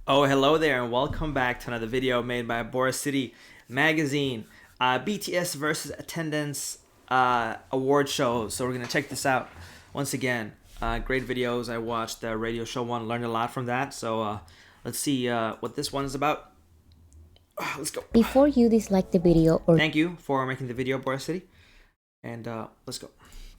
Oh, hello there, and welcome back to another video made by Boracity magazine. BTS versus attendance award show. So we're gonna check this out once again. Great videos. I watched the radio show one, learned a lot from that. So let's see what this one is about. Let's go. Before you dislike the video or Thank you for making the video, Boracity, and let's go.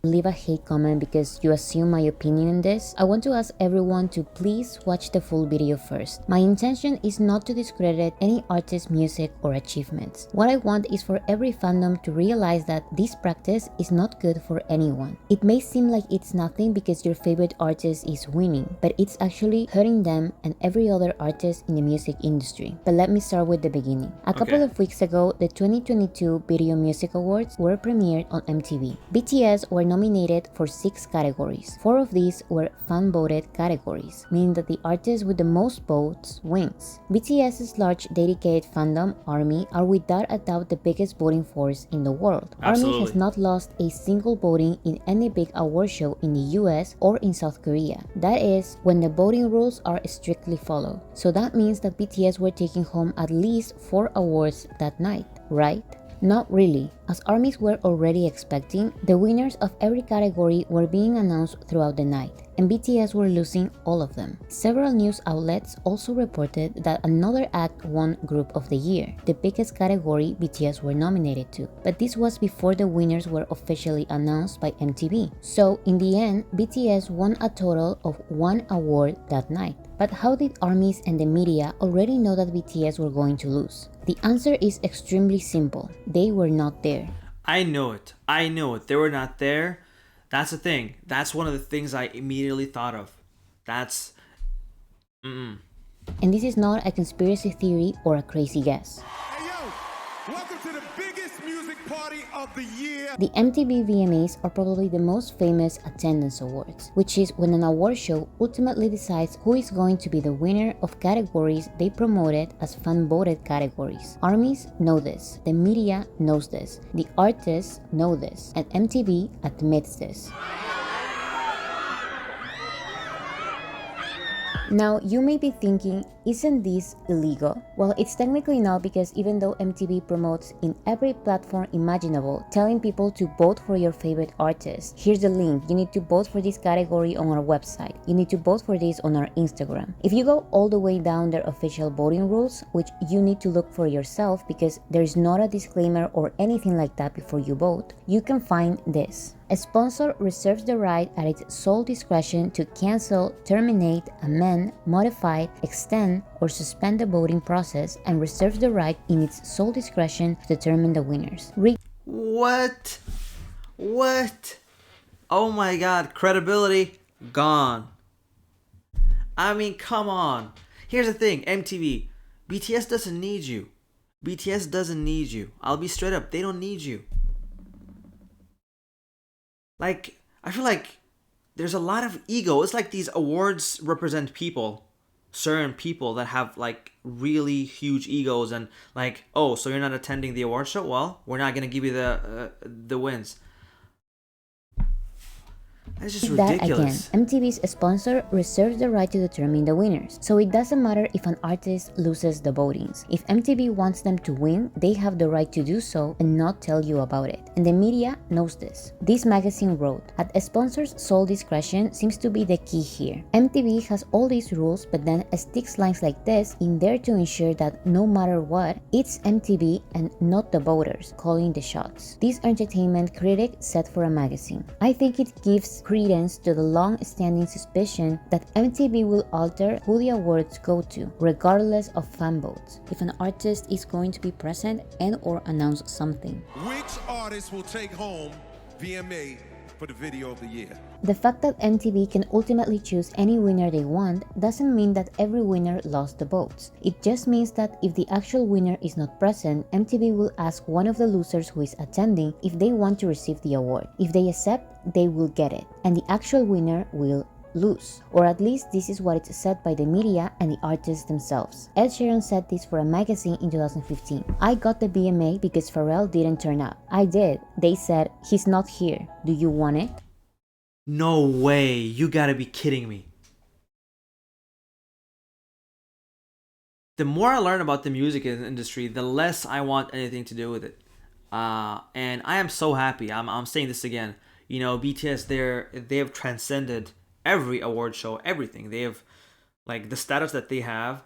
leave a hate comment because you assume my opinion on this, I want to ask everyone to please watch the full video first. My intention is not to discredit any artist's music or achievements. What I want is for every fandom to realize that this practice is not good for anyone. It may seem like it's nothing because your favorite artist is winning, but it's actually hurting them and every other artist in the music industry. But let me start with the beginning. A couple of weeks ago, the 2022 Video Music Awards were premiered on MTV. BTS were nominated for 6 categories. 4 of these were fan-voted categories, meaning that the artist with the most votes wins. BTS's large dedicated fandom, ARMY, are without a doubt the biggest voting force in the world. Absolutely. ARMY has not lost a single voting in any big award show in the US or in South Korea. That is, when the voting rules are strictly followed. So that means that BTS were taking home at least 4 awards that night, right? Not really. As ARMYs were already expecting, the winners of every category were being announced throughout the night, and BTS were losing all of them. Several news outlets also reported that another act won Group of the Year, the biggest category BTS were nominated to, but this was before the winners were officially announced by MTV. So in the end, BTS won a total of 1 award that night. But how did ARMYs and the media already know that BTS were going to lose? The answer is extremely simple. They were not there. I know it. I know it. They were not there. That's the thing. That's one of the things I immediately thought of. That's. And this is not a conspiracy theory or a crazy guess. Hey yo, welcome to the biggest music party of the year. The MTV VMAs are probably the most famous attendance awards, which is when an award show ultimately decides who is going to be the winner of categories they promoted as fan-voted categories. ARMYs know this, the media knows this, the artists know this, and MTV admits this. Now, you may be thinking, isn't this illegal? Well, it's technically not, because even though MTV promotes in every platform imaginable, telling people to vote for your favorite artist, here's the link, you need to vote for this category on our website, you need to vote for this on our Instagram. If you go all the way down their official voting rules, which you need to look for yourself because there's not a disclaimer or anything like that before you vote, you can find this. A sponsor reserves the right at its sole discretion to cancel, terminate, amend, modify, extend, or suspend the voting process, and reserves the right in its sole discretion to determine the winners. What? What? Oh my god, credibility gone. I mean, come on. Here's the thing, MTV. BTS doesn't need you. BTS doesn't need you. I'll be straight up, they don't need you. Like, I feel like there's a lot of ego. It's like these awards represent people, certain people that have like really huge egos, and like, oh, so you're not attending the award show? Well, we're not gonna give you the wins. That's just ridiculous. That again, MTV's sponsor reserves the right to determine the winners. So it doesn't matter if an artist loses the votings. If MTV wants them to win, they have the right to do so and not tell you about it. And the media knows this. This magazine wrote, "At a sponsor's sole discretion seems to be the key here. MTV has all these rules, but then sticks lines like this in there to ensure that no matter what, it's MTV and not the voters calling the shots." This entertainment critic said for a magazine. I think it gives credence to the long-standing suspicion that MTV will alter who the awards go to, regardless of fan votes, if an artist is going to be present and or announce something. Which artist will take home VMA for the video of the year? The fact that MTV can ultimately choose any winner they want doesn't mean that every winner lost the votes. It just means that if the actual winner is not present, MTV will ask one of the losers who is attending if they want to receive the award. If they accept, they will get it, and the actual winner will lose. Or at least this is what is said by the media and the artists themselves. Ed Sheeran said this for a magazine in 2015. "I got the BMA because Pharrell didn't turn up. I did. They said, he's not here. Do you want it?" No way. You gotta be kidding me. the more I learn about the music industry, the less I want anything to do with it. And I am so happy. I'm saying this again. You know, BTS, they have transcended every award show, everything. They have, like, the status that they have.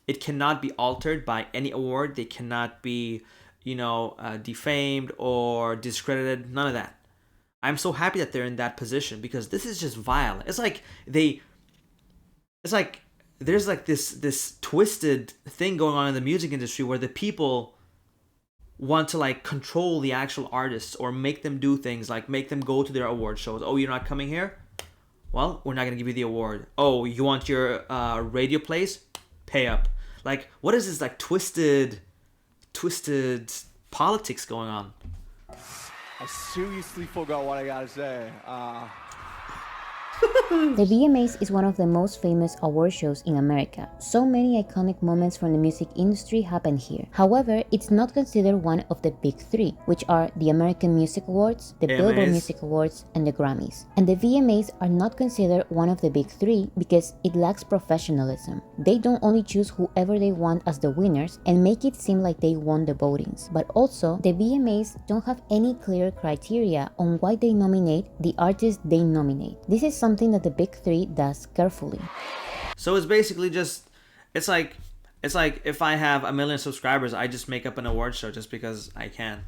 It cannot be altered by any award. They cannot be, defamed or discredited. None of that. I'm so happy that they're in that position because this is just vile. It's like there's like this twisted thing going on in the music industry where the people want to like control the actual artists or make them do things like make them go to their award shows. Oh, you're not coming here? Well, we're not gonna give you the award. Oh, you want your radio plays? Pay up. Like, what is this like twisted politics going on? I seriously forgot what I gotta say. The VMAs is one of the most famous award shows in America. So many iconic moments from the music industry happen here. However, it's not considered one of the big three, which are the American Music Awards, the Billboard Music Awards, and the Grammys. And the VMAs are not considered one of the big three because it lacks professionalism. They don't only choose whoever they want as the winners and make it seem like they won the votings, but also the VMAs don't have any clear criteria on why they nominate the artists they nominate. This is something that the big three does carefully. So it's basically just it's like if I have 1 million subscribers, I just make up an award show just because I can.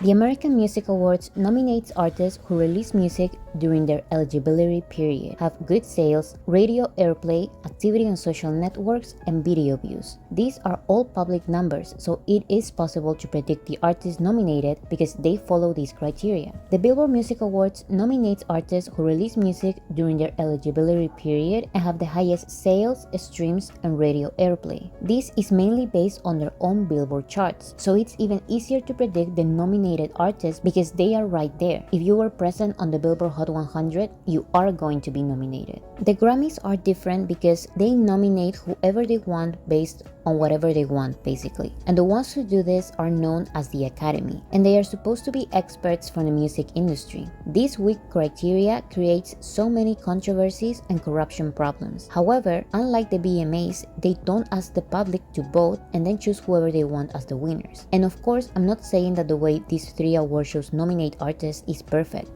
The American Music Awards nominates artists who release music during their eligibility period, have good sales, radio airplay, activity on social networks, and video views. These are all public numbers, so it is possible to predict the artists nominated because they follow these criteria. The Billboard Music Awards nominates artists who release music during their eligibility period and have the highest sales, streams, and radio airplay. This is mainly based on their own Billboard charts, so it's even easier to predict the nominated artists because they are right there. If you were present on the Billboard Hot 100, you are going to be nominated. The Grammys are different because they nominate whoever they want based on whatever they want, basically. And the ones who do this are known as the Academy, and they are supposed to be experts from the music industry. This weak criteria creates so many controversies and corruption problems. However, unlike the BMAs, they don't ask the public to vote and then choose whoever they want as the winners. And of course, I'm not saying that the way these three award shows nominate artists is perfect.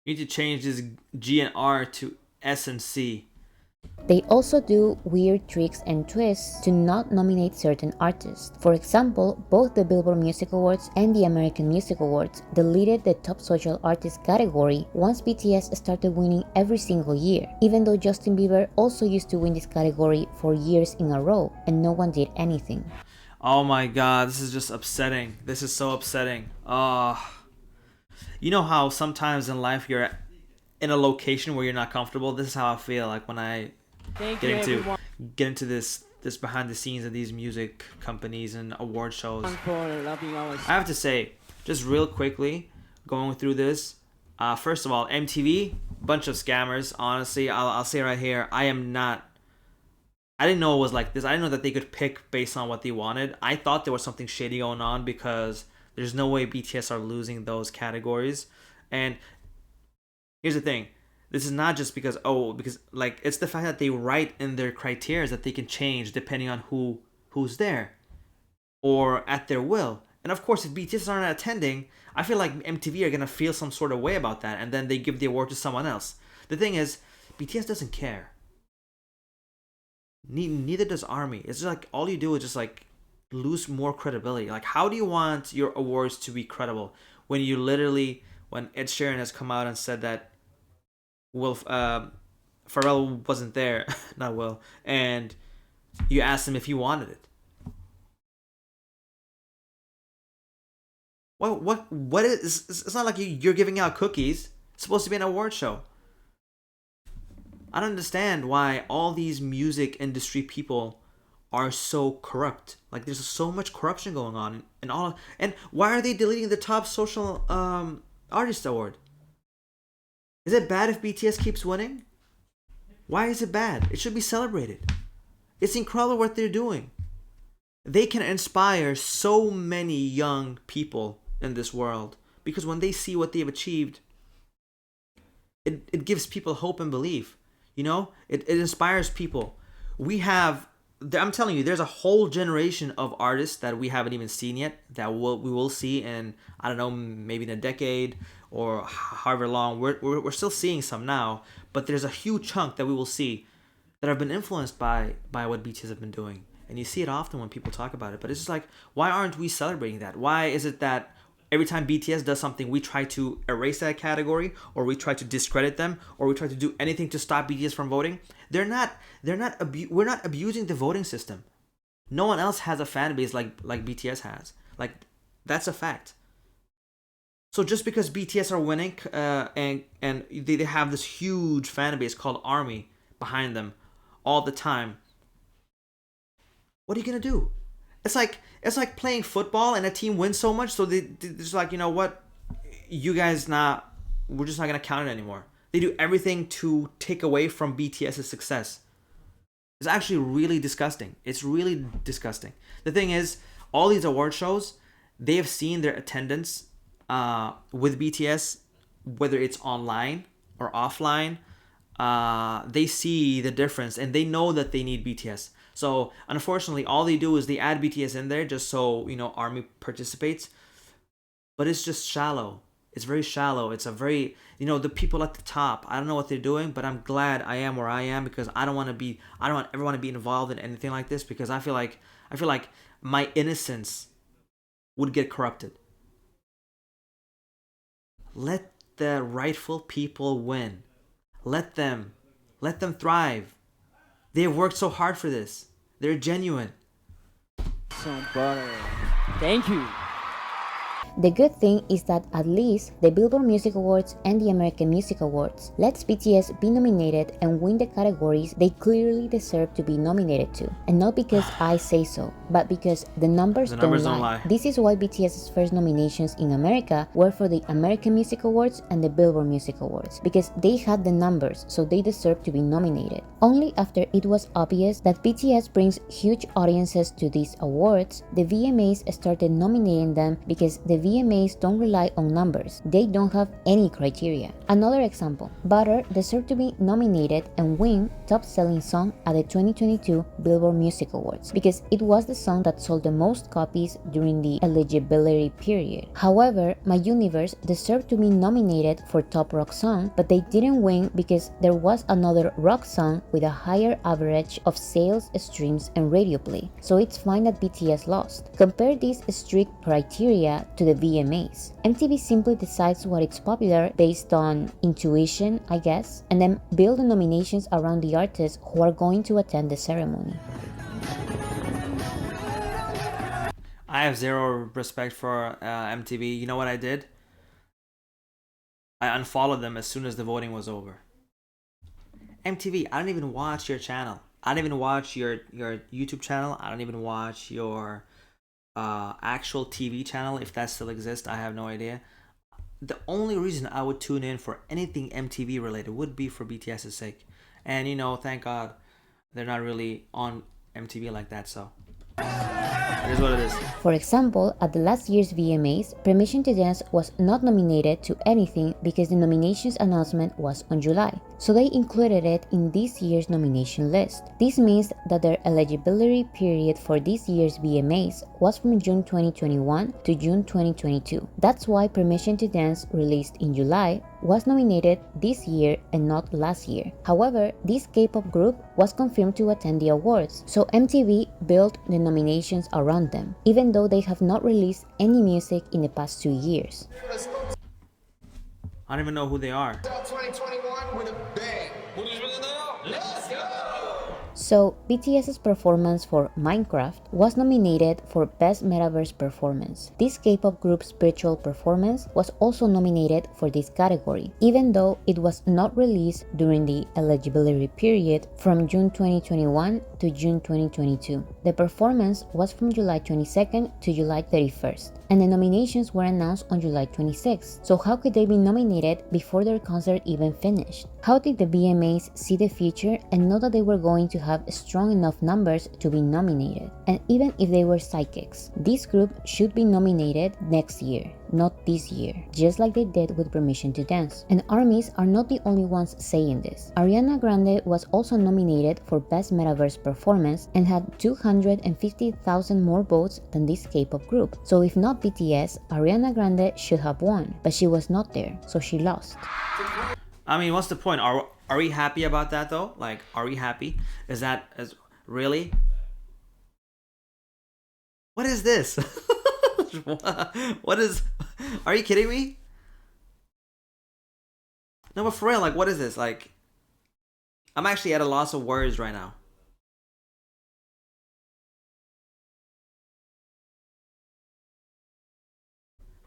You need to change this G and R to S and C. They also do weird tricks and twists to not nominate certain artists. For example, both the Billboard Music Awards and the American Music Awards deleted the Top Social Artist category once BTS started winning every single year, even though Justin Bieber also used to win this category for years in a row and no one did anything. Oh my god, this is just upsetting. This is so upsetting. You know how sometimes in life you're in a location where you're not comfortable? This is how I feel like when I get into this behind the scenes of these music companies and award shows. I have to say, just real quickly, going through this, first of all, MTV, bunch of scammers. Honestly, I'll say right here, I didn't know it was like this. I didn't know that they could pick based on what they wanted. I thought there was something shady going on because there's no way BTS are losing those categories. And here's the thing. This is not just because like it's the fact that they write in their criteria that they can change depending on who's there or at their will. And of course, if BTS aren't attending, I feel like MTV are going to feel some sort of way about that, and then they give the award to someone else. The thing is, BTS doesn't care. Neither does ARMY. It's just like all you do is just like lose more credibility. Like, how do you want your awards to be credible when Ed Sheeran has come out and said that Pharrell wasn't there, not Will, and you asked him if he wanted it. What is? It's not like you're giving out cookies. It's supposed to be an award show. I don't understand why all these music industry people are so corrupt. Like, there's so much corruption going on, and why are they deleting the Top Social Artist Award? Is it bad if BTS keeps winning? Why is it bad? It should be celebrated. It's incredible what they're doing. They can inspire so many young people in this world because when they see what they've achieved, it gives people hope and belief. You know, it inspires people. I'm telling you, there's a whole generation of artists that we haven't even seen yet that we will see in, I don't know, maybe in a decade or however long. We're still seeing some now, but there's a huge chunk that we will see that have been influenced by what BTS have been doing. And you see it often when people talk about it. But it's just like, why aren't we celebrating that? Why is it that every time BTS does something, we try to erase that category, or we try to discredit them, or we try to do anything to stop BTS from voting? We're not abusing the voting system. No one else has a fan base like BTS has. Like, that's a fact. So just because BTS are winning, and they have this huge fan base called ARMY behind them all the time, what are you gonna do? It's like playing football and a team wins so much, so they're just like, you know what, you guys we're just not gonna count it anymore. They do everything to take away from BTS's success. It's actually really disgusting. It's really disgusting. The thing is, all these award shows, they have seen their attendance with BTS, whether it's online or offline. They see the difference and they know that they need BTS. So unfortunately, all they do is they add BTS in there just so, you know, ARMY participates. But it's just shallow. It's very shallow. It's a very, you know, the people at the top, I don't know what they're doing, but I'm glad I am where I am, because I don't ever want to be involved in anything like this, because I feel like my innocence would get corrupted. Let the rightful people win. Let them thrive. They have worked so hard for this. They're genuine. Some butter. Thank you. The good thing is that at least the Billboard Music Awards and the American Music Awards lets BTS be nominated and win the categories they clearly deserve to be nominated to. And not because I say so, but because the numbers don't lie. This is why BTS's first nominations in America were for the American Music Awards and the Billboard Music Awards, because they had the numbers, so they deserve to be nominated. Only after it was obvious that BTS brings huge audiences to these awards, the VMAs started nominating them, because the VMAs don't rely on numbers. They don't have any criteria. Another example, Butter deserved to be nominated and win Top Selling Song at the 2022 Billboard Music Awards, because it was the song that sold the most copies during the eligibility period. However, My Universe deserved to be nominated for Top Rock Song, but they didn't win because there was another rock song with a higher average of sales, streams, and radio play. So it's fine that BTS lost. Compare these strict criteria to the VMAs. MTV simply decides what is popular based on intuition, I guess, and then build the nominations around the artists who are going to attend the ceremony. I have zero respect for MTV. You know what I did? I unfollowed them as soon as the voting was over. MTV, I don't even watch your channel. I don't even watch your YouTube channel. I don't even watch your actual TV channel, if that still exists. I have no idea. The only reason I would tune in for anything MTV related would be for BTS's sake. And you know, thank God they're not really on MTV like that, so it is what it is. For example, at the last year's VMAs, Permission to Dance was not nominated to anything because the nominations announcement was on July, so they included it in this year's nomination list. This means that their eligibility period for this year's VMAs was from June 2021 to June 2022. That's why Permission to Dance, released in July, was nominated this year and not last year. However, this K-pop group was confirmed to attend the awards, so MTV built the nominations around them, even though they have not released any music in the past 2 years. I don't even know who they are. 2021 with a bang. Let's go! So, BTS's performance for Minecraft was nominated for Best Metaverse Performance. This K-pop group's spiritual performance was also nominated for this category, even though it was not released during the eligibility period from June 2021 to June 2022. The performance was from July 22nd to July 31st, and the nominations were announced on July 26th. So how could they be nominated before their concert even finished? How did the VMAs see the future and know that they were going to have have strong enough numbers to be nominated. And even if they were psychics, this group should be nominated next year, not this year, just like they did with Permission to Dance. And ARMYs are not the only ones saying this. Ariana Grande was also nominated for Best Metaverse Performance and had 250,000 more votes than this K-pop group. So if not BTS, Ariana Grande should have won, but she was not there, so she lost. I mean, what's the point? Are we happy about that though? Like, are we happy? Really? What is this? What is? Are you kidding me? No, but for real, like, what is this? Like, I'm actually at a loss of words right now.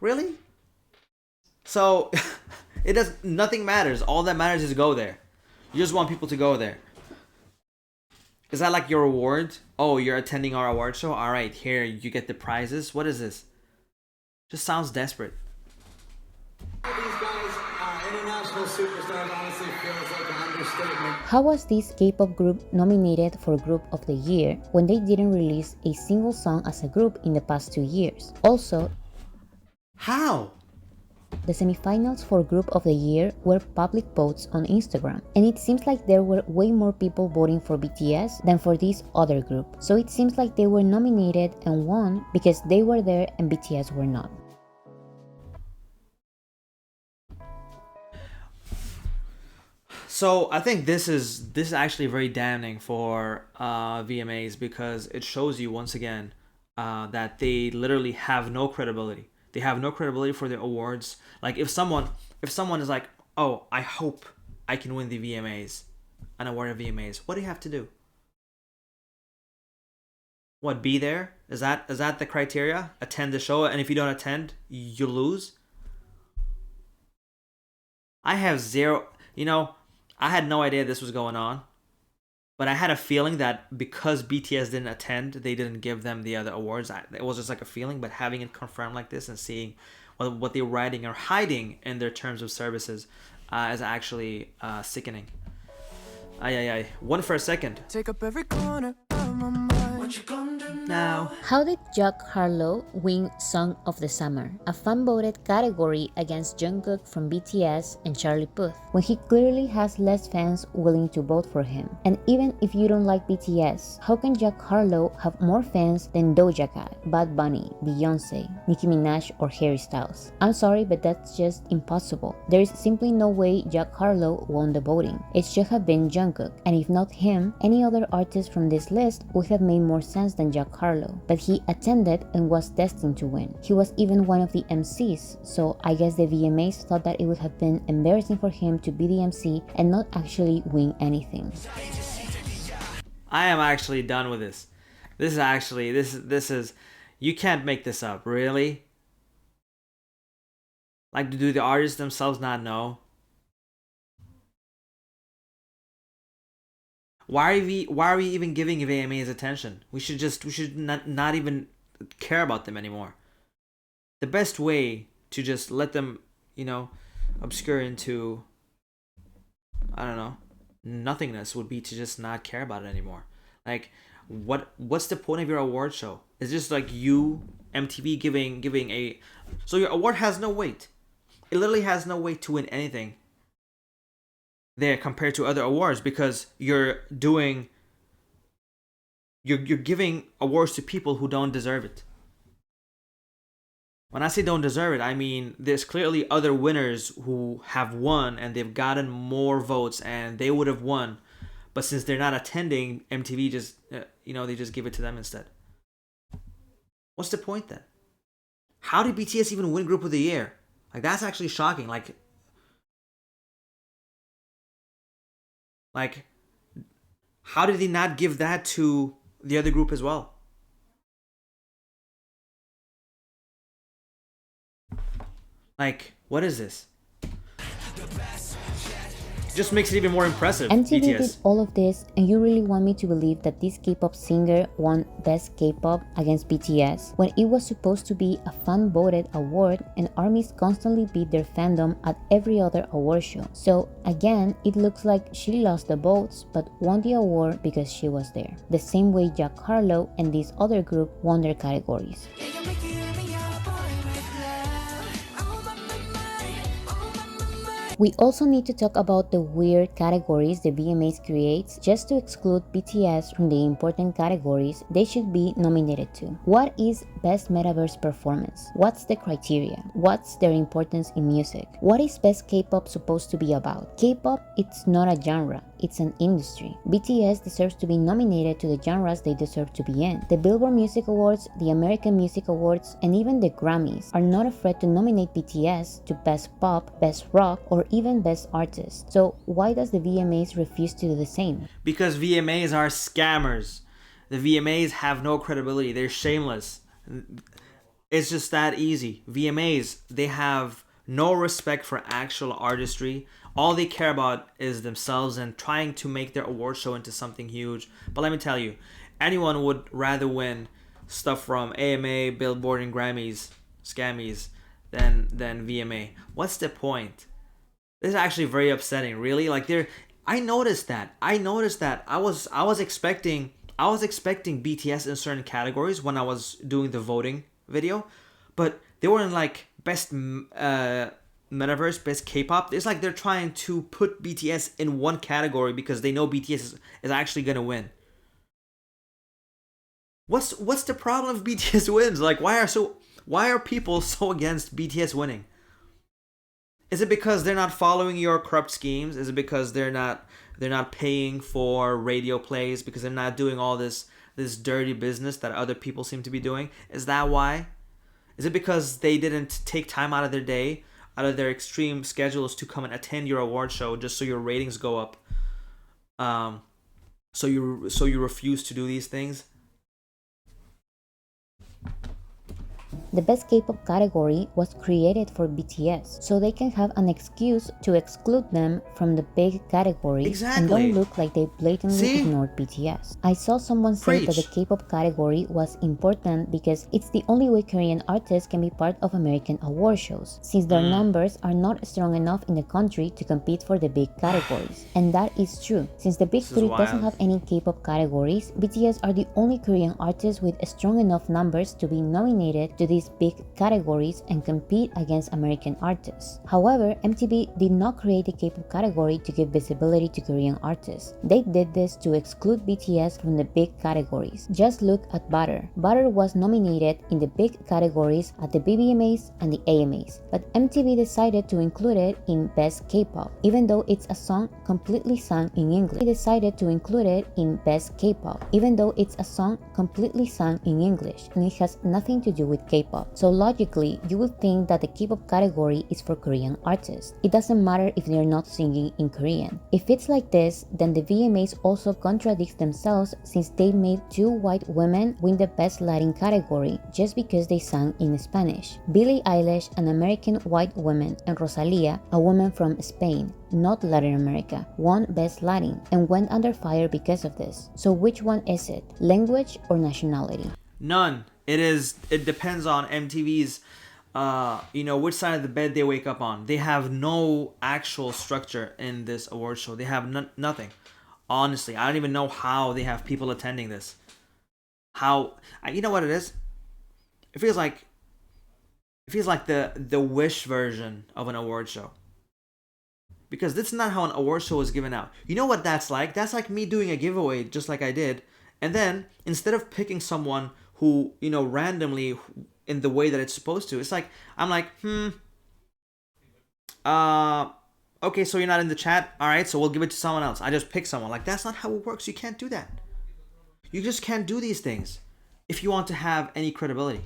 Really? So, nothing matters. All that matters is go there. You just want people to go there. Is that like your reward? Oh, you're attending our award show? All right, here, you get the prizes. What is this? Just sounds desperate. These guys are international superstars. Honestly, feels like an understatement. How was this K-pop group nominated for Group of the Year when they didn't release a single song as a group in the past 2 years? Also, How? the semifinals for Group of the Year were public votes on Instagram, and it seems like there were way more people voting for BTS than for this other group. So it seems like they were nominated and won because they were there and BTS were not. So I think this is actually very damning for VMAs, because it shows you once again that they literally have no credibility. They have no credibility for their awards. Like, if someone is like, oh, I hope I can win the VMAs, an award of VMAs, what do you have to do? What, be there? Is that the criteria? Attend the show, and if you don't attend, you lose? I have zero, I had no idea this was going on, but I had a feeling that because BTS didn't attend, they didn't give them the other awards. It was just like a feeling, but having it confirmed like this and seeing what they're writing or hiding in their terms of services is actually sickening. One for a second. Take up every corner of my mind. What you gonna do Now. How did Jack Harlow win Song of the Summer, a fan-voted category against Jungkook from BTS and Charlie Puth, when he clearly has less fans willing to vote for him? And even if you don't like BTS, how can Jack Harlow have more fans than Doja Cat, Bad Bunny, Beyonce, Nicki Minaj, or Harry Styles? I'm sorry, but that's just impossible. There is simply no way Jack Harlow won the voting. It should have been Jungkook, and if not him, any other artist from this list would have made more sense than Jack Harlow. But he attended and was destined to win. He was even one of the MCs, so I guess the VMAs thought that it would have been embarrassing for him to be the MC and not actually win anything. I am actually done with this. This is you can't make this up, really? Like, do the artists themselves not know? Why are we even giving VMAs attention? We should not even care about them anymore. The best way to just let them, obscure into, I don't know, nothingness would be to just not care about it anymore. Like, what's the point of your award show? It's just like you, MTV, giving a, so your award has no weight. It literally has no weight to win anything there compared to other awards, because you're giving awards to people who don't deserve it. When I say don't deserve it, I mean there's clearly other winners who have won and they've gotten more votes and they would have won, but since they're not attending, MTV just they just give it to them instead. What's the point then? How did BTS even win Group of the Year? Like, that's actually shocking. Like, how did he not give that to the other group as well? Like, what is this? Just makes it even more impressive. MTV BTS. did all of this, and you really want me to believe that this K-pop singer won Best K-pop against BTS when it was supposed to be a fan-voted award and ARMYs constantly beat their fandom at every other award show. So again, it looks like she lost the votes but won the award because she was there. The same way Jack Harlow and this other group won their categories. We also need to talk about the weird categories the VMAs creates just to exclude BTS from the important categories they should be nominated to. What is Best Metaverse Performance? What's the criteria? What's their importance in music? What is Best K-pop supposed to be about? K-pop, it's not a genre, it's an industry. BTS deserves to be nominated to the genres they deserve to be in. The Billboard Music Awards, the American Music Awards, and even the Grammys are not afraid to nominate BTS to Best Pop, Best Rock, or even Best Artist. So why does the VMAs refuse to do the same? Because VMAs are scammers. The VMAs have no credibility. They're shameless. It's just that easy. VMAs, they have no respect for actual artistry. All they care about is themselves and trying to make their award show into something huge. But let me tell you, anyone would rather win stuff from AMA, Billboard, and Grammys, scammies, than VMA. What's the point? This is actually very upsetting. Really, like I noticed that. I was expecting BTS in certain categories when I was doing the voting video, but they were in like best metaverse, best K-pop. It's like they're trying to put BTS in one category because they know BTS is actually gonna win. What's the problem if BTS wins? Like why are people so against BTS winning? Is it because they're not following your corrupt schemes? Is it because they're not paying for radio plays, because they're not doing all this dirty business that other people seem to be doing? Is that why? Is it because they didn't take time out of their day, out of their extreme schedules to come and attend your award show just so your ratings go up? So you refuse to do these things? The Best K-pop category was created for BTS, so they can have an excuse to exclude them from the big category. Exactly. And don't look like they blatantly ignored BTS. I saw someone say that the K-pop category was important because it's the only way Korean artists can be part of American award shows, since their numbers are not strong enough in the country to compete for the big categories. And that is true. Since the Big Three doesn't have any K-pop categories, BTS are the only Korean artists with strong enough numbers to be nominated to these big categories and compete against American artists. However, MTV did not create the K-pop category to give visibility to Korean artists. They did this to exclude BTS from the big categories. Just look at Butter. Butter was nominated in the big categories at the BBMAs and the AMAs, but MTV decided to include it in Best K-pop, even though it's a song completely sung in English. They decided to include it in Best K-pop, even though it's a song completely sung in English, and it has nothing to do with K-pop. So logically, you would think that the K-pop category is for Korean artists. It doesn't matter if they're not singing in Korean. If it's like this, then the VMAs also contradict themselves, since they made two white women win the Best Latin category just because they sang in Spanish. Billie Eilish, an American white woman, and Rosalía, a woman from Spain, not Latin America, won Best Latin and went under fire because of this. So which one is it? Language or nationality? None. It depends on MTV's which side of the bed they wake up on. They have no actual structure in this award show. They have nothing. Honestly, I don't even know how they have people attending this. How, you know what it is? It feels like the Wish version of an award show. Because that's not how an award show is given out. You know what that's like? That's like me doing a giveaway just like I did, and then instead of picking someone who, randomly in the way that it's supposed to, it's like, I'm like, okay, so you're not in the chat? Alright, so we'll give it to someone else. I just pick someone. Like, that's not how it works. You can't do that. You just can't do these things if you want to have any credibility.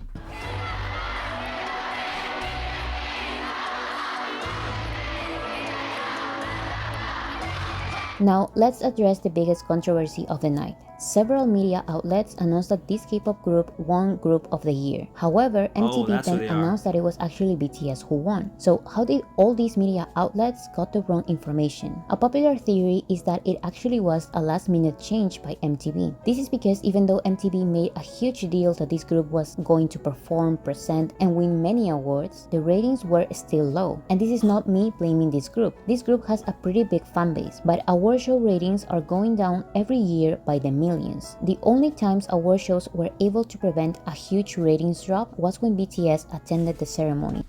Now, let's address the biggest controversy of the night. Several media outlets announced that this K-pop group won Group of the Year. However, MTV that's who then they are. announced that it was actually BTS who won. So how did all these media outlets got the wrong information? A popular theory is that it actually was a last-minute change by MTV. This is because even though MTV made a huge deal that this group was going to perform, present, and win many awards, the ratings were still low. And this is not me blaming this group. This group has a pretty big fan base, but award show ratings are going down every year by the millions. The only times award shows were able to prevent a huge ratings drop was when BTS attended the ceremony.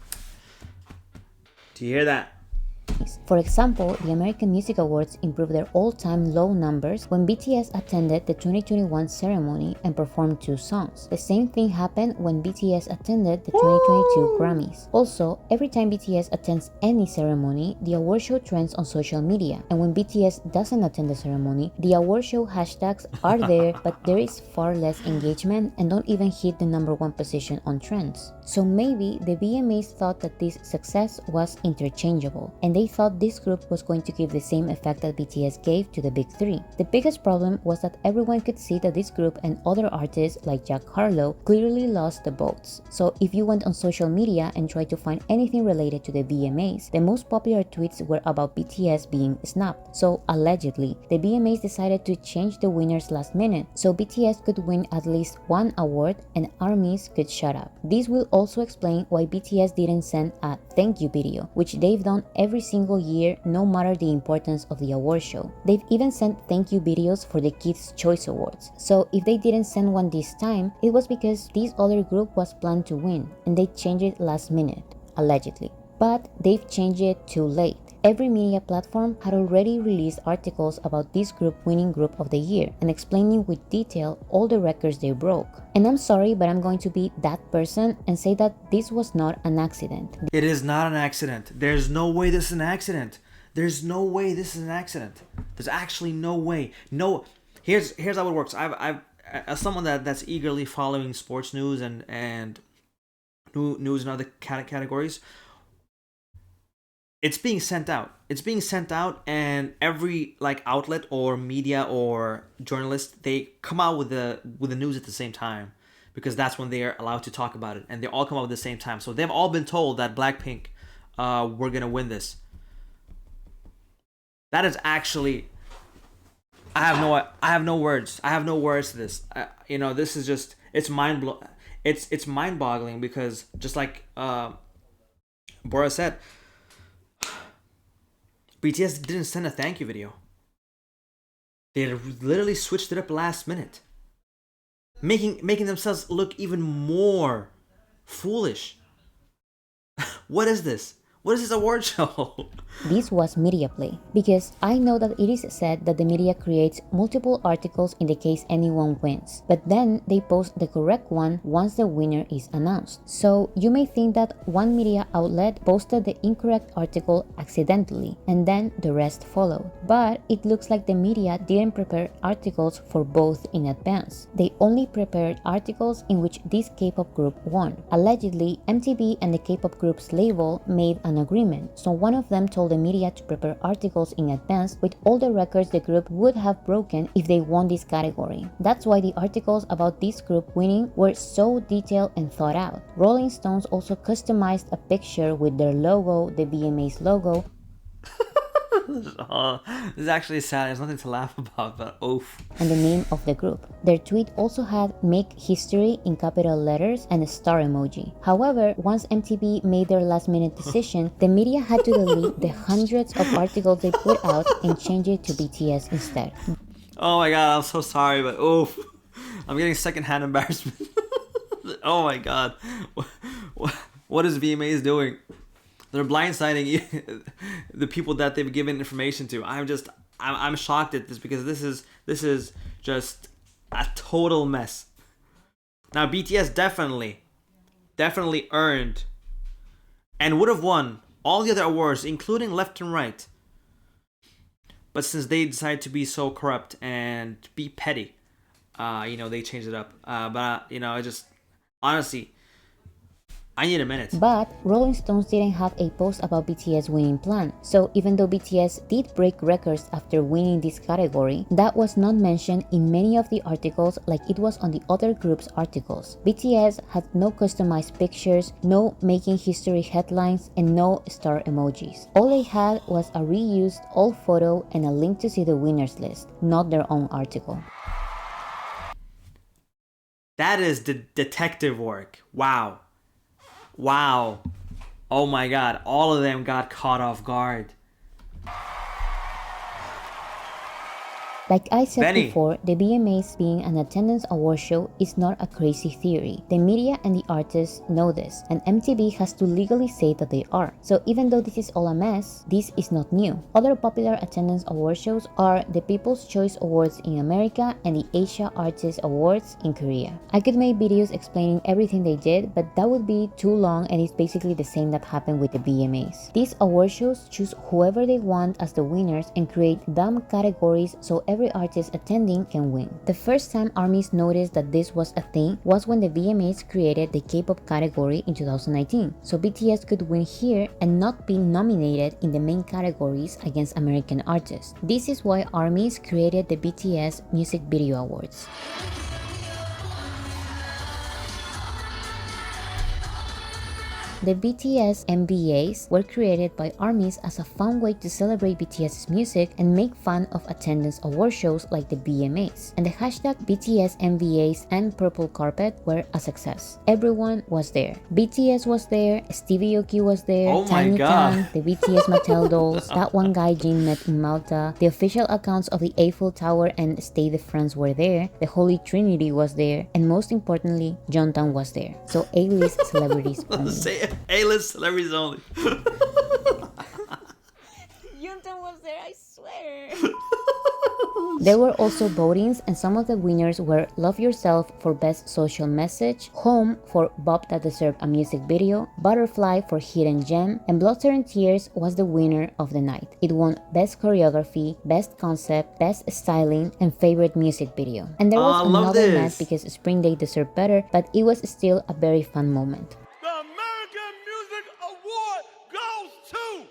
Do you hear that? For example, the American Music Awards improved their all-time low numbers when BTS attended the 2021 ceremony and performed 2 songs. The same thing happened when BTS attended the 2022 Grammys. Also, every time BTS attends any ceremony, the award show trends on social media. And when BTS doesn't attend the ceremony, the award show hashtags are there, but there is far less engagement and don't even hit the #1 position on trends. So maybe the VMAs thought that this success was interchangeable, and they thought this group was going to give the same effect that BTS gave to the big 3. The biggest problem was that everyone could see that this group and other artists like Jack Harlow clearly lost the votes. So if you went on social media and tried to find anything related to the VMAs, the most popular tweets were about BTS being snubbed. So allegedly, the VMAs decided to change the winners last minute, so BTS could win at least 1 award and ARMYs could shut up. This will also explain why BTS didn't send a thank you video, which they've done every single year no matter the importance of the award show. They've even sent thank you videos for the Kids' Choice Awards. So if they didn't send one this time, it was because this other group was planned to win and they changed it last minute, allegedly. But they've changed it too late. Every media platform had already released articles about this group winning Group of the Year and explaining with detail all the records they broke. And I'm sorry, but I'm going to be that person and say that this was not an accident. It is not an accident. There's no way this is an accident. There's no way this is an accident. There's actually no way. No. Here's how it works. I've as someone that's eagerly following sports news and news in other categories. It's being sent out. It's being sent out, and every outlet or media or journalist, they come out with the news at the same time, because that's when they're allowed to talk about it, and they all come out at the same time. So they've all been told that Blackpink, we're gonna win this. That is actually, I have no words. I have no words to this. This is just, it's it's mind-boggling, because just like Bora said, BTS didn't send a thank you video. They literally switched it up last minute, making themselves look even more foolish. What is this? What is this award show? This was media play, because I know that it is said that the media creates multiple articles in the case anyone wins, but then they post the correct one once the winner is announced. So you may think that one media outlet posted the incorrect article accidentally, and then the rest followed. But it looks like the media didn't prepare articles for both in advance. They only prepared articles in which this K-pop group won. Allegedly, MTV and the K-pop group's label made an agreement, so one of them told the media to prepare articles in advance with all the records the group would have broken if they won this category. That's why the articles about this group winning were so detailed and thought out. Rolling Stones also customized a picture with their logo, the VMA's logo. Oh, this is actually sad. There's nothing to laugh about, but oof. And the name of the group. Their tweet also had "Make History" in capital letters and a star emoji. However, once MTV made their last-minute decision, the media had to delete the hundreds of articles they put out and change it to BTS instead. Oh my god, I'm so sorry, but oof. I'm getting secondhand embarrassment. Oh my god. What is VMAs doing? They're blindsiding the people that they've given information to. I'm shocked at this, because this is just a total mess. Now BTS definitely earned and would have won all the other awards, including Left and Right. But since they decided to be so corrupt and be petty, they changed it up. I just honestly, I need a minute. But Rolling Stones didn't have a post about BTS winning plan, so even though BTS did break records after winning this category, that was not mentioned in many of the articles like it was on the other group's articles. BTS had no customized pictures, no making history headlines, and no star emojis. All they had was a reused old photo and a link to see the winners list, not their own article. That is the detective work. Wow. Wow. Oh my god. All of them got caught off guard. Like I said Benny. before, the BMAs being an attendance award show is not a crazy theory. The media and the artists know this, and MTV has to legally say that they are. So even though this is all a mess, this is not new. Other popular attendance award shows are the People's Choice Awards in America and the Asia Artist Awards in Korea. I could make videos explaining everything they did, but that would be too long, and it's basically the same that happened with the BMAs. These award shows choose whoever they want as the winners and create dumb categories so every artist attending can win. The first time ARMYs noticed that this was a thing was when the VMAs created the K-pop category in 2019, so BTS could win here and not be nominated in the main categories against American artists. This is why ARMYs created the BTS Music Video Awards. The BTS MVAs were created by ARMYs as a fun way to celebrate BTS's music and make fun of attendance award shows like the BMAs. And the hashtag BTS MVAs and Purple Carpet were a success. Everyone was there. BTS was there, Stevie Aoki was there, Oh my Tiny God. Tan, the BTS Mattel dolls, that one guy Jin met in Malta, the official accounts of the Eiffel Tower and Stade de France were there, the Holy Trinity was there, and most importantly, Jontan was there. So A-list celebrities only. Say it. A-list celebrities only. Jontan was there, I swear. There were also votings, and some of the winners were Love Yourself for Best Social Message, Home for Bob That Deserved a Music Video, Butterfly for Hidden Gem, and Blood, Sweat and Tears was the winner of the night. It won Best Choreography, Best Concept, Best Styling, and Favorite Music Video. And there was I love another this. match because Spring Day deserved better, but it was still a very fun moment. The American Music Award goes to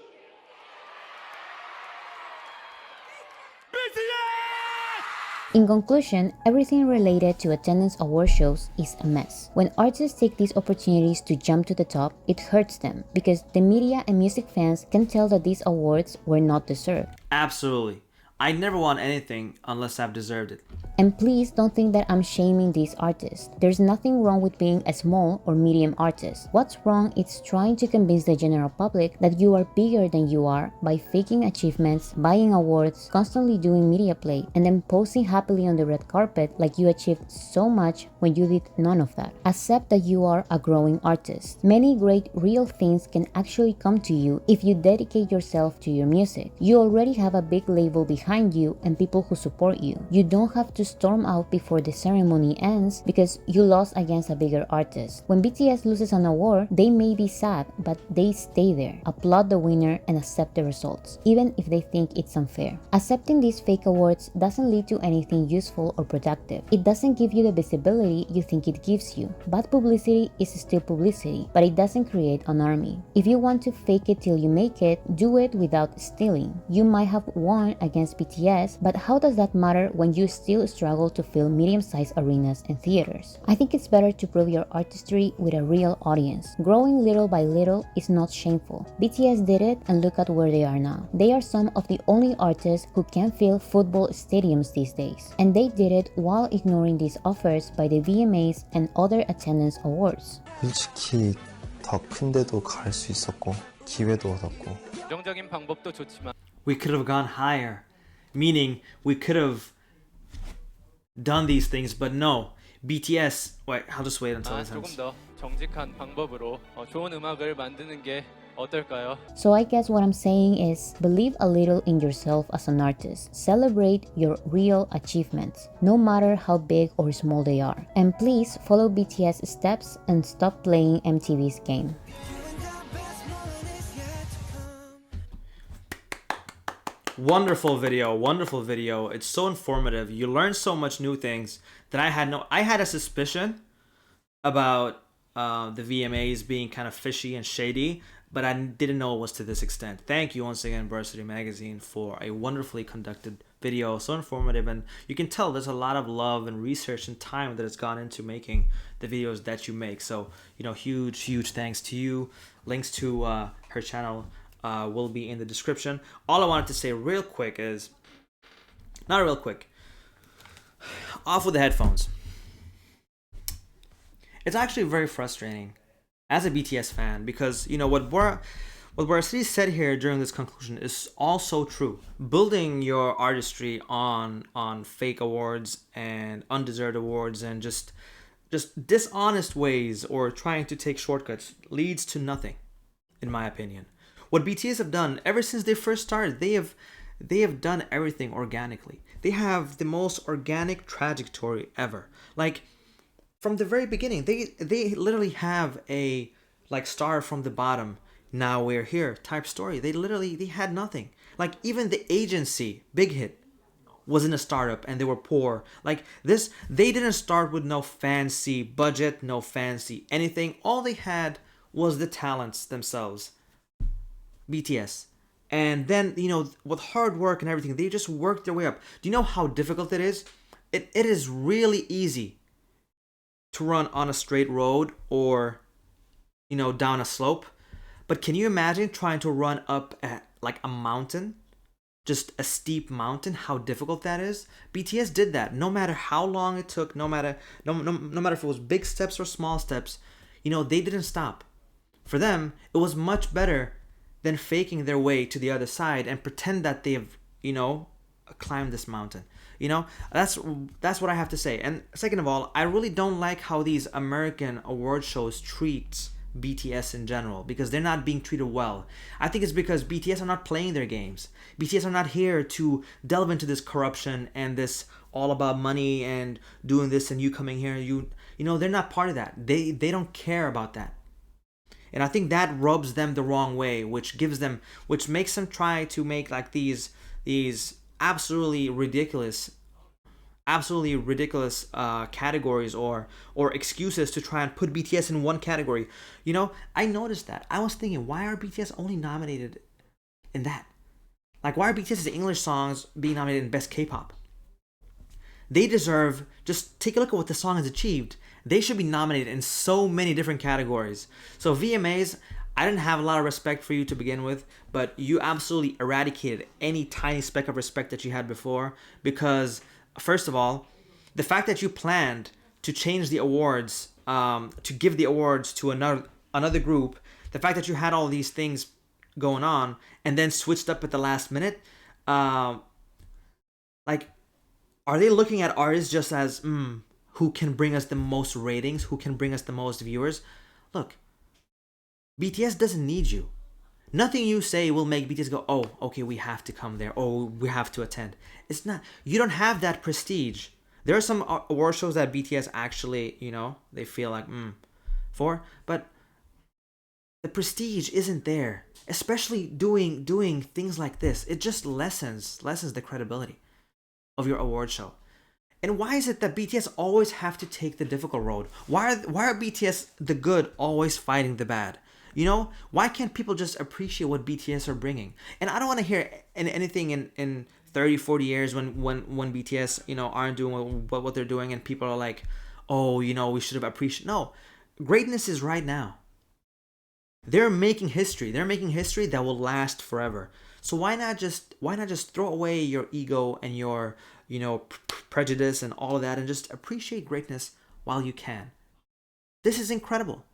BTS! In conclusion, everything related to attendance award shows is a mess. When artists take these opportunities to jump to the top, it hurts them because the media and music fans can tell that these awards were not deserved. Absolutely. I never want anything unless I've deserved it. And please don't think that I'm shaming these artists. There's nothing wrong with being a small or medium artist. What's wrong is trying to convince the general public that you are bigger than you are by faking achievements, buying awards, constantly doing media play, and then posing happily on the red carpet like you achieved so much when you did none of that. Accept that you are a growing artist. Many great real things can actually come to you if you dedicate yourself to your music. You already have a big label behind you and people who support you. You don't have to storm out before the ceremony ends because you lost against a bigger artist. When BTS loses an award, they may be sad, but they stay there, applaud the winner, and accept the results, even if they think it's unfair. Accepting these fake awards doesn't lead to anything useful or productive. It doesn't give you the visibility you think it gives you. Bad publicity is still publicity, but it doesn't create an army. If you want to fake it till you make it, do it without stealing. You might have won against BTS, but how does that matter when you still struggle to fill medium-sized arenas and theaters? I think it's better to prove your artistry with a real audience. Growing little by little is not shameful. BTS did it, and look at where they are now. They are some of the only artists who can fill football stadiums these days, and they did it while ignoring these offers by the VMAs and other attendance awards. 솔직히 더 큰데도 갈 수 있었고 기회도 얻었고 긍정적인 방법도 좋지만 We could have gone higher. Meaning, we could have done these things, but no. BTS, wait, I'll just wait until this 조금 ends. 더 정직한 방법으로 좋은 음악을 만드는 게 어떨까요? So I guess what I'm saying is believe a little in yourself as an artist. Celebrate your real achievements, no matter how big or small they are. And please follow BTS steps and stop playing MTV's game. Wonderful video. It's so informative. You learn so much new things that I had a suspicion about the VMAs being kind of fishy and shady, but I didn't know it was to this extent. Thank you once again, Boracity Magazine, for a wonderfully conducted video, so informative, and you can tell there's a lot of love and research and time that has gone into making the videos that you make. So, huge thanks to you. Links to her channel will be in the description. All I wanted to say real quick is, not real quick, off with the headphones. It's actually very frustrating as a BTS fan, because what Boracity said here during this conclusion is also true. Building your artistry on fake awards and undeserved awards and just dishonest ways or trying to take shortcuts leads to nothing, in my opinion. What BTS have done ever since they first started, they have done everything organically. They have the most organic trajectory ever. Like, from the very beginning, they literally have a start from the bottom, now we're here type story. They had nothing. Like, even the agency BigHit was in a startup and they were poor. Like this, they didn't start with no fancy budget, no fancy anything. All they had was the talents themselves, BTS. And then, with hard work and everything, they just worked their way up. Do you know how difficult it is? It is really easy to run on a straight road or, down a slope. But can you imagine trying to run up at a mountain? Just a steep mountain, how difficult that is. BTS did that. No matter how long it took, no matter if it was big steps or small steps, they didn't stop. For them, it was much better than faking their way to the other side and pretend that they've, climbed this mountain. That's what I have to say. And second of all, I really don't like how these American award shows treat BTS in general, because they're not being treated well. I think it's because BTS are not playing their games. BTS are not here to delve into this corruption and this all about money and doing this and you coming here. They're not part of that. They don't care about that. And I think that rubs them the wrong way, which makes them try to make these absolutely ridiculous categories or excuses to try and put BTS in one category. I noticed that. I was thinking, why are BTS only nominated in that? Why are BTS's English songs being nominated in Best K-pop? They deserve, just take a look at what the song has achieved. They should be nominated in so many different categories. So VMAs, I didn't have a lot of respect for you to begin with, but you absolutely eradicated any tiny speck of respect that you had before, because first of all, the fact that you planned to change the awards, to give the awards to another group, the fact that you had all these things going on and then switched up at the last minute, are they looking at artists just as who can bring us the most ratings, who can bring us the most viewers? Look, BTS doesn't need you. Nothing you say will make BTS go, oh, okay, we have to come there. Oh, we have to attend. It's not. You don't have that prestige. There are some award shows that BTS actually, they feel for, but the prestige isn't there. Especially doing things like this. It just lessens the credibility of your award show. And why is it that BTS always have to take the difficult road? Why are BTS the good always fighting the bad? Why can't people just appreciate what BTS are bringing? And I don't want to hear anything in 30, 40 years when BTS, aren't doing what they're doing and people are like, oh, we should have appreciated. No, greatness is right now. They're making history. They're making history that will last forever. So why not just throw away your ego and your, prejudice and all of that and just appreciate greatness while you can? This is incredible.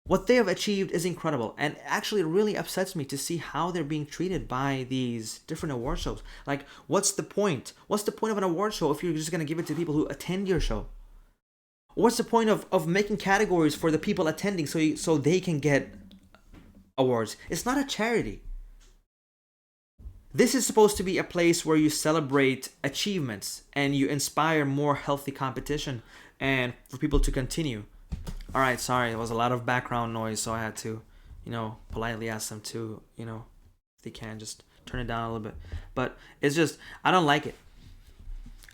What they have achieved is incredible, and actually it really upsets me to see how they're being treated by these different award shows. What's the point? What's the point of an award show if you're just going to give it to people who attend your show? What's the point of making categories for the people attending so they can get awards? It's not a charity. This is supposed to be a place where you celebrate achievements and you inspire more healthy competition and for people to continue. All right, sorry, there was a lot of background noise, so I had to, politely ask them to, if they can, just turn it down a little bit. But it's just, I don't like it.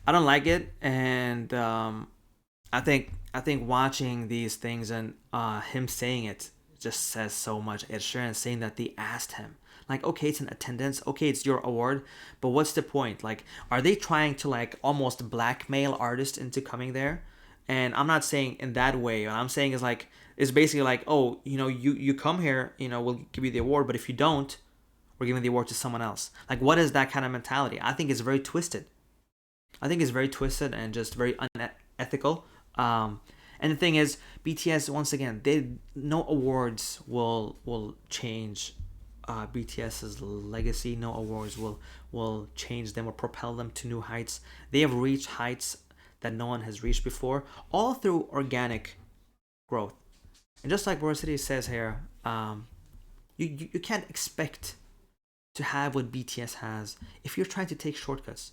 And I I think watching these things and him saying it just says so much. Ed Sheeran saying that they asked him, like, okay, it's an attendance, okay, it's your award, but what's the point? Like, are they trying to like almost blackmail artists into coming there? And I'm not saying in that way. What I'm saying is like, it's basically like, oh, you come here, we'll give you the award, but if you don't, we're giving the award to someone else. Like, what is that kind of mentality? I think it's very twisted. I think it's very twisted and just very unethical. And the thing is, BTS, once again, no awards will change BTS's legacy. No awards will change them or propel them to new heights. They have reached heights that no one has reached before, all through organic growth. And just like Boracity says here, you can't expect to have what BTS has if you're trying to take shortcuts.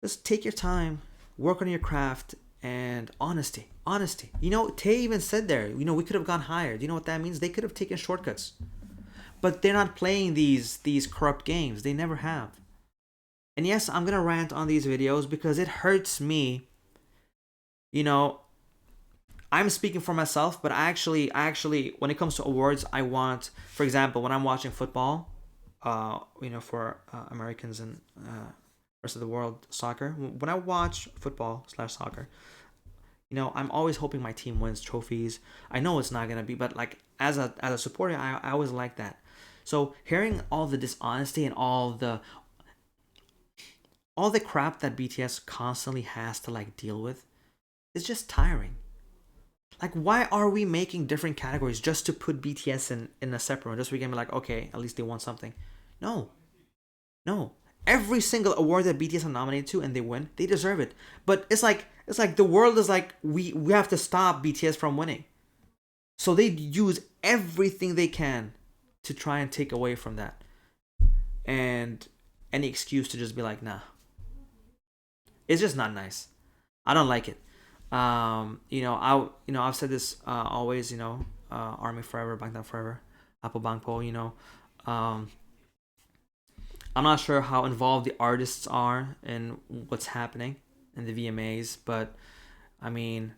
Just take your time, work on your craft, and honesty. Tay even said there, we could have gone higher. Do you know what that means? They could have taken shortcuts. But they're not playing these corrupt games. They never have. And yes, I'm going to rant on these videos because it hurts me. I'm speaking for myself, but I actually, when it comes to awards, I want, for example, when I'm watching football, for Americans and rest of the world soccer, when I watch football/soccer, I'm always hoping my team wins trophies. I know it's not gonna be, but like as a supporter, I always like that. So hearing all the dishonesty and all the crap that BTS constantly has to like deal with, is just tiring. Like, why are we making different categories just to put BTS in a separate one? Just so we can be like, okay, at least they won something. No. Every single award that BTS are nominated to and they win, they deserve it. But it's like the world is like, we have to stop BTS from winning. So they use everything they can to try and take away from that. And any excuse to just be like, nah. It's just not nice. I don't like it. I've said this always, Army forever, Bangtan forever, Apple Bangpo, I'm not sure how involved the artists are in what's happening in the VMAs, but I mean,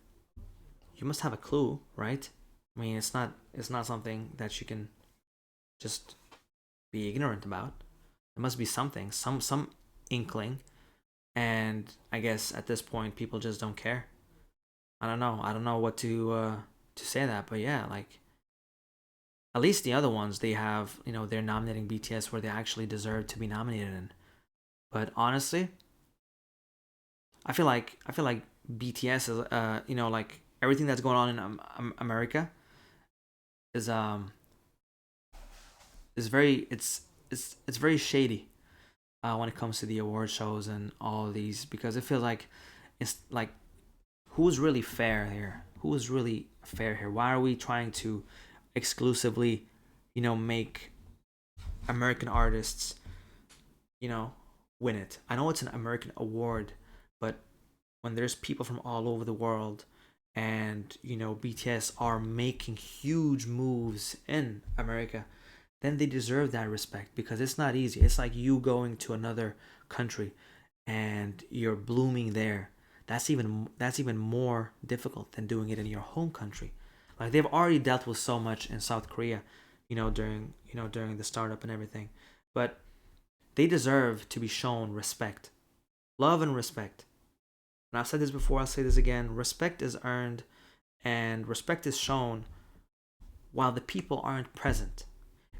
you must have a clue, right? I mean, it's not something that you can just be ignorant about. There must be something, some inkling, and I guess at this point, people just don't care. I don't know what to say that, but yeah, like, at least the other ones, they have, they're nominating BTS where they actually deserve to be nominated in. But honestly, I feel like BTS is like everything that's going on in America is very it's very shady when it comes to the award shows and all of these, because it feels like it's like, who's really fair here? Who is really fair here? Why are we trying to exclusively, make American artists, win it? I know it's an American award, but when there's people from all over the world and, BTS are making huge moves in America, then they deserve that respect, because it's not easy. It's like you going to another country and you're blooming there. That's even more difficult than doing it in your home country. Like, they've already dealt with so much in South Korea, during the startup and everything. But they deserve to be shown respect. Love and respect. And I've said this before, I'll say this again. Respect is earned and respect is shown while the people aren't present.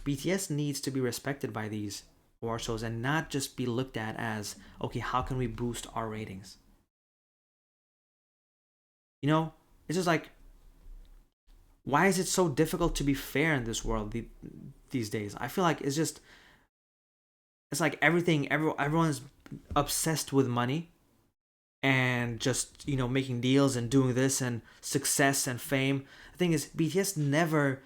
BTS needs to be respected by these award shows and not just be looked at as, okay, how can we boost our ratings? It's just like, why is it so difficult to be fair in this world these days? I feel like it's like everyone's obsessed with money and just, making deals and doing this and success and fame. The thing is, BTS never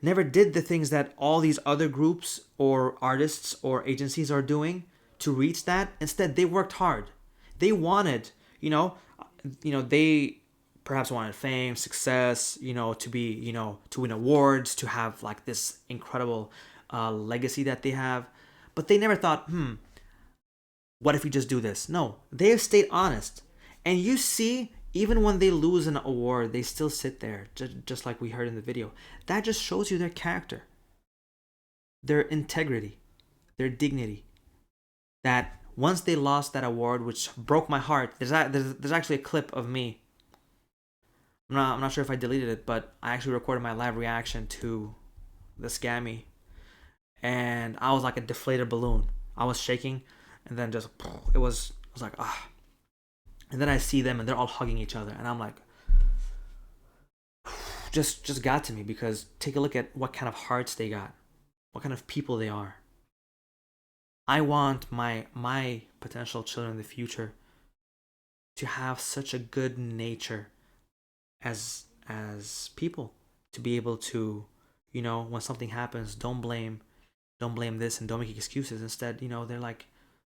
did the things that all these other groups or artists or agencies are doing to reach that. Instead, they worked hard. They wanted, they perhaps wanted fame, success, to be, to win awards, to have like this incredible legacy that they have. But they never thought, what if we just do this? No, they have stayed honest. And you see, even when they lose an award, they still sit there, just like we heard in the video. That just shows you their character, their integrity, their dignity. That once they lost that award, which broke my heart, there's actually a clip of me. I'm not sure if I deleted it, but I actually recorded my live reaction to the Scammy, and I was like a deflated balloon. I was shaking, and then just I was like ah. And then I see them, and they're all hugging each other, and I'm like, just got to me, because take a look at what kind of hearts they got, what kind of people they are. I want my potential children in the future to have such a good nature as people, to be able to, you know, when something happens, don't blame this and don't make excuses. Instead, you know, they're like,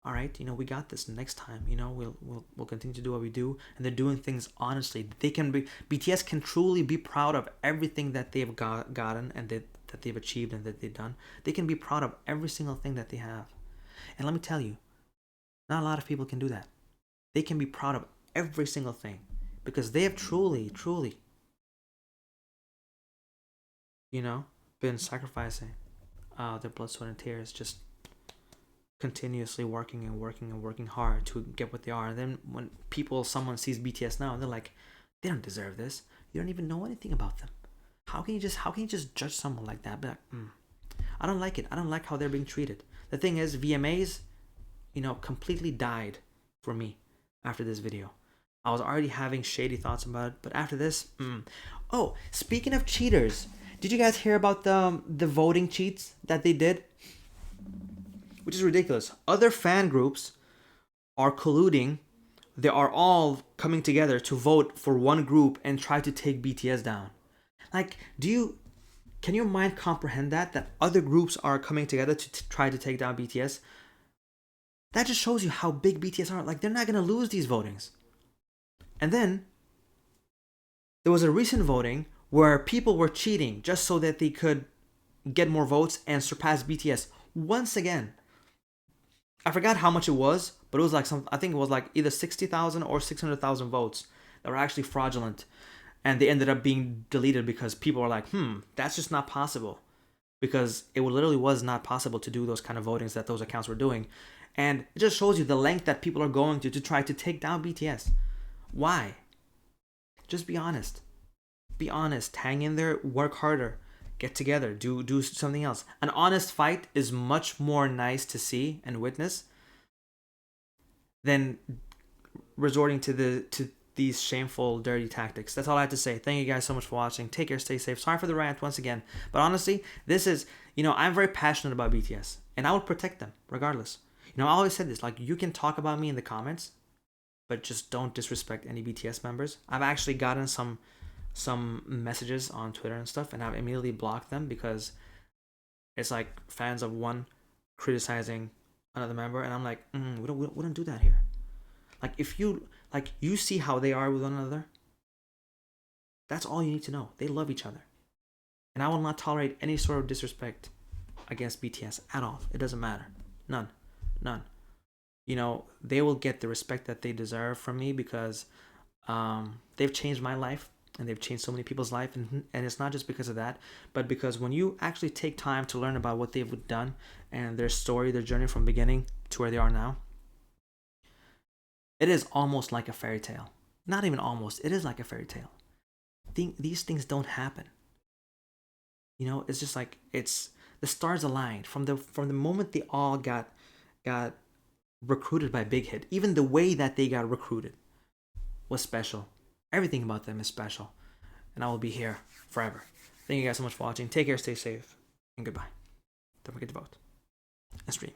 all right, you know, we got this. Next time, you know, we'll continue to do what we do. And they're doing things honestly. BTS can truly be proud of everything that they've gotten, and that they've achieved, and that they've done. They can be proud of every single thing that they have. And let me tell you, not a lot of people can do that. They can be proud of every single thing, because they have truly, you know, been sacrificing their blood, sweat, and tears, just continuously working hard to get what they are. And then when someone sees BTS now, they're like, they don't deserve this. You don't even know anything about them. How can you just judge someone like that? But I don't like it. I don't like how they're being treated. The thing is, VMAs, you know, completely died for me after this video. I was already having shady thoughts about it, but after this, Oh, speaking of cheaters, did you guys hear about the voting cheats that they did? Which is ridiculous. Other fan groups are colluding. They are all coming together to vote for one group and try to take BTS down. Like, can your mind comprehend that other groups are coming together to try to take down BTS? That just shows you how big BTS are. Like, they're not going to lose these votings. And then there was a recent voting where people were cheating just so that they could get more votes and surpass BTS once again. I forgot how much it was, but it was like I think it was like either 60,000 or 600,000 votes that were actually fraudulent. And they ended up being deleted because people were like, that's just not possible. Because it literally was not possible to do those kind of votings that those accounts were doing. And it just shows you the length that people are going to try to take down BTS. Why? Just be honest. Be honest. Hang in there. Work harder. Get together. Do something else. An honest fight is much more nice to see and witness than resorting to these shameful, dirty tactics. That's all I have to say. Thank you guys so much for watching. Take care. Stay safe. Sorry for the rant once again. But honestly, this is, I'm very passionate about BTS. And I will protect them regardless. I always said this. Like, you can talk about me in the comments, but just don't disrespect any BTS members. I've actually gotten some messages on Twitter and stuff, and I've immediately blocked them because it's like fans of one criticizing another member, and I'm like, we don't do that here. Like, if you see how they are with one another, that's all you need to know. They love each other, and I will not tolerate any sort of disrespect against BTS at all. It doesn't matter. None. They will get the respect that they deserve from me because they've changed my life. And they've changed so many people's life, and it's not just because of that, but because when you actually take time to learn about what they've done and their story, their journey from beginning to where they are now, it is almost like a fairy tale. Not even almost, it is like a fairy tale. These things don't happen. It's just like it's the stars aligned from the moment they all got recruited by BigHit. Even the way that they got recruited was special. Everything about them is special. And I will be here forever. Thank you guys so much for watching. Take care, stay safe, and goodbye. Don't forget to vote and stream.